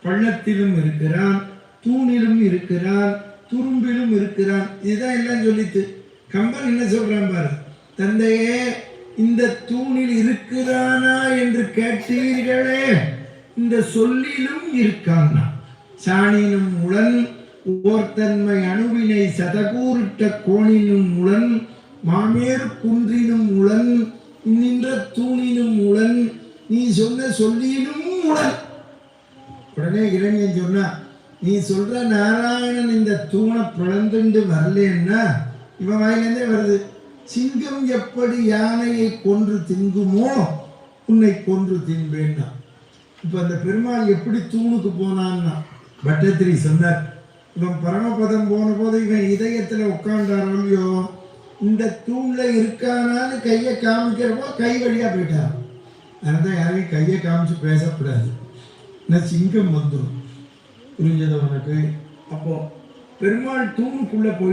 பள்ளத்திலும் இருக்கிறான், தூணிலும் இருக்கிறான், துரும்பிலும் இருக்கிறான். இதுதான் எல்லாம் சொல்லித்து. கம்பன் என்ன சொல்றான் பாரு, தந்தையே இந்த தூணில் இருக்கிறானா என்று கேட்டீர்களே, இந்த சொல்லிலும் இருக்கான்னா. சாணினும் உளன் ஓர்த்தன்மை அணுவினை சதகூரிட்ட கோணினும் உளன் மாமேறு குன்றினும் உளன் நின்ற தூணினும் உளன் நீ சொன்ன சொல்லினும் உளன். உடனே இளைஞன் சொன்னா, நீ சொல்ற நாராயணன் இந்த தூணை பிளந்துண்டு வரலன்னா இவன் வாயிலேருந்தே வருது. சிங்கம் எப்படி யானையை கொன்று திங்குமோ உன்னை கொன்று தின்பேன்னா. இப்ப அந்த பெருமாள் எப்படி தூணுக்கு போனான்னா பட்டத்திரி சொன்னார். இவன் பரமபதம் போன போது இவன் இதயத்துல உட்கார்ந்தாரோ இல்லையோ, இந்த தூண்ல இருக்கானான்னு கையை காமிக்கிறப்போ கை வழியா போயிட்டான். அதனால்தான் யாரையும் கையை காமிச்சு பேசக்கூடாது, சிங்கம் வந்துடும். புரிஞ்சது உனக்கு? அப்போ பெருமாள் தூணுக்குள்ள போய்